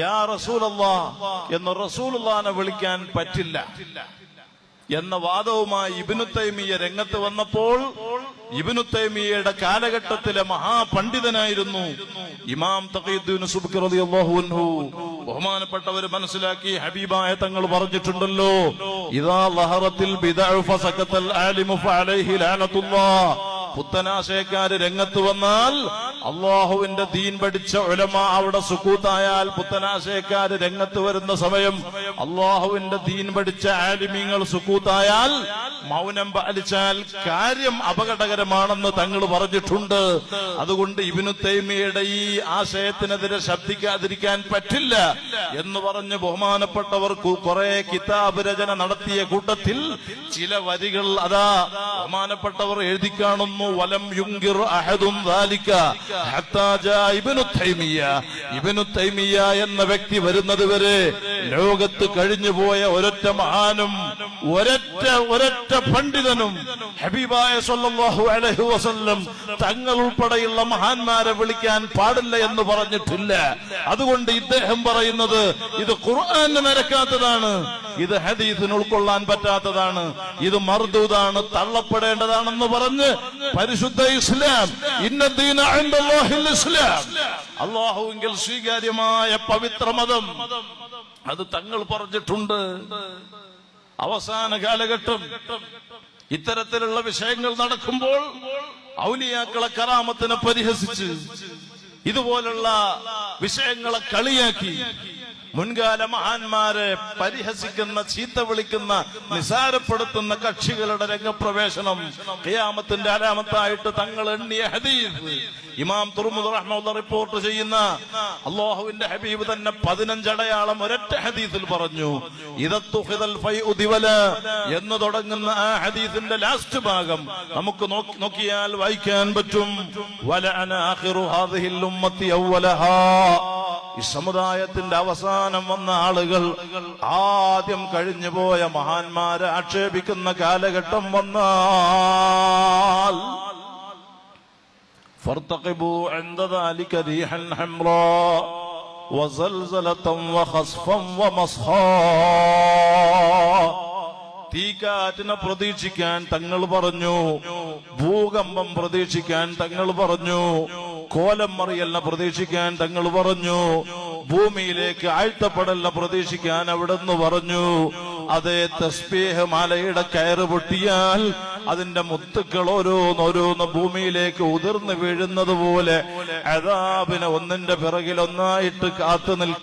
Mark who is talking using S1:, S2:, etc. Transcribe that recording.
S1: യാ റസൂലല്ലാഹ് എന്ന് റസൂലുള്ളാഹിനെ വിളിക്കാൻ പറ്റില്ല എന്ന വാദവുമായി ഇബ്നു തൈമിയ്യ രംഗത്ത് വന്നപ്പോൾ, ഇബ്നു തൈമിയ്യയുടെ കാലഘട്ടത്തിലെ മഹാപണ്ഡിതനായിരുന്നു ഇമാം തഖിയുദ്ദീൻ സുബ്കി റളിയല്ലാഹു അൻഹു. ബഹുമാനപ്പെട്ടവർ മനസ്സിലാക്കി, ഹബീബായ തങ്ങൾ പറഞ്ഞിട്ടുണ്ടല്ലോ, ഇദാ ലഹറത്തിൽ ബിദ്അഉ ഫസകതൽ ആലിമു ഫഅലൈഹി ലഅനത്തുല്ലാഹ്. പുത്തനാശയക്കാര് രംഗത്ത് വന്നാൽ, അള്ളാഹുവിന്റെ ദീൻ പഠിച്ച ഉലമ അവിടെ സുക്കൂത്തായാൽ, പുത്തനാശയക്കാര് രംഗത്ത് വരുന്ന സമയം അള്ളാഹുവിന്റെ ദീൻ പഠിച്ച ആലിമീങ്ങൾ സുക്കൂത്തായാൽ, മൗനം പാലിച്ചാൽ കാര്യം അപകടകരമാണെന്ന് തങ്ങൾ പറഞ്ഞിട്ടുണ്ട്. അതുകൊണ്ട് ഇബ്നു തൈമിയ്യയുടെ ഈ ആശയത്തിനെതിരെ ശബ്ദിക്കാതിരിക്കാൻ പറ്റില്ല എന്ന് പറഞ്ഞ് ബഹുമാനപ്പെട്ടവർ കുറെ കിതാബ് രചന നടത്തിയ കൂട്ടത്തിൽ ചില വരികൾ അതാ ബഹുമാനപ്പെട്ടവർ എഴുതി കാണുന്നു. വലം യുൻകിർ അഹദുൻ ദാലിക ഹത്താ ജാ ഇബ്നു തൈമിയ്യ. ഇബ്നു തൈമിയ്യ എന്ന വ്യക്തി വരുന്നത് വരെ ലോകത്ത് കഴിഞ്ഞുപോയ ഒരൊറ്റ മഹാനും ഒരൊറ്റ പണ്ഡിതനും ഹബീബായ സല്ലല്ലാഹു അലൈഹി വസല്ലം തങ്ങൾ ഉൾപ്പെടെയുള്ള മഹാന്മാരെ വിളിക്കാൻ പാടില്ല എന്ന് പറഞ്ഞിട്ടില്ല. അതുകൊണ്ട് ഇദ്ദേഹം പറയുന്നത് ഇത് ഖുർആന് നിരക്കാത്തതാണ്, ഇത് ഹദീസിന് ഉൾക്കൊള്ളാൻ പറ്റാത്തതാണ്, ഇത് മർദൂദാണ്, തള്ളപ്പെടേണ്ടതാണെന്ന് പറഞ്ഞ് പരിശുദ്ധ ഇസ്ലാം, ഇന്നദ്ദീന ഇൻദല്ലാഹിൽ ഇസ്ലാം, അല്ലാഹുവിൽ സ്വീകാര്യമായ പവിത്ര മതം, അത് തങ്ങൾ പറഞ്ഞിട്ടുണ്ട്. അവസാന കാലഘട്ടം ഇത്തരത്തിലുള്ള വിഷയങ്ങൾ നടക്കുമ്പോൾ ഔലിയാക്കളെ കറാമത്തിനെ പരിഹസിച്ച്, ഇതുപോലുള്ള വിഷയങ്ങളെ കളിയാക്കി, മുൻകാല മഹാന്മാരെ പരിഹസിക്കുന്ന, ചീത്ത വിളിക്കുന്ന, നിസാരപ്പെടുത്തുന്ന കക്ഷികളുടെ രംഗപ്രവേശനം ഖിയാമത്തിന്റെ അലാമത്തായിട്ട് തങ്ങൾ എണ്ണിയ ഹദീസ് ഇമാം തുർമുദി റഹ്മത്തുള്ളാഹി റിപ്പോർട്ട് ചെയ്യുന്ന അല്ലാഹുവിന്റെ ഹബീബ് തന്നെ 15 അടയാളം ഒരൊറ്റ ഹദീസിൽ പറഞ്ഞു. ഇദത്തുഖിദൽ ഫൈഉ ദിവല എന്ന് തുടങ്ങുന്ന ആ ഹദീസിന്റെ ലാസ്റ്റ് ഭാഗം നമുക്ക് നോക്കിയാൽ വായിക്കാൻ പറ്റും. വലഅന ആഖിറു ഹാദിഹിൽ ഉമ്മത്തി അവലഹാ. ഈ സമുദായത്തിന്റെ അവസാനം വന്ന ആളുകൾ ആദ്യം കഴിഞ്ഞുപോയ മഹാന്മാരെ ആക്ഷേപിക്കുന്ന കാലഘട്ടം വന്നാൽ, ഫർതഖിബു ഇൻദ ദാലിക റീഹൻ ഹംറാ വസൽസലതൻ വഖസ്ഫൻ വമസ്ഹാ. തീക്കാറ്റിനെ പ്രതീക്ഷിക്കാൻ തങ്ങൾ പറഞ്ഞു, ഭൂകമ്പം പ്രതീക്ഷിക്കാൻ തങ്ങൾ പറഞ്ഞു, കോലം മറിയലിനെ പ്രതീക്ഷിക്കാൻ തങ്ങൾ പറഞ്ഞു, ഭൂമിയിലേക്ക് ആഴ്ത്തപ്പെടലിനെ പ്രതീക്ഷിക്കാൻ അവിടെന്ന് പറഞ്ഞു. അതേ തസ്ബീഹ് മാലയുടെ കയറ് പൊട്ടിയാൽ അതിന്റെ മുത്തുക്കൾ ഓരോന്നോരോന്ന് ഭൂമിയിലേക്ക് ഉതിർന്നു വീഴുന്നത് പോലെ അദാബിനെ ഒന്നിന്റെ പിറകിൽ ഒന്നായിട്ട് കാത്തു നിൽക്കും.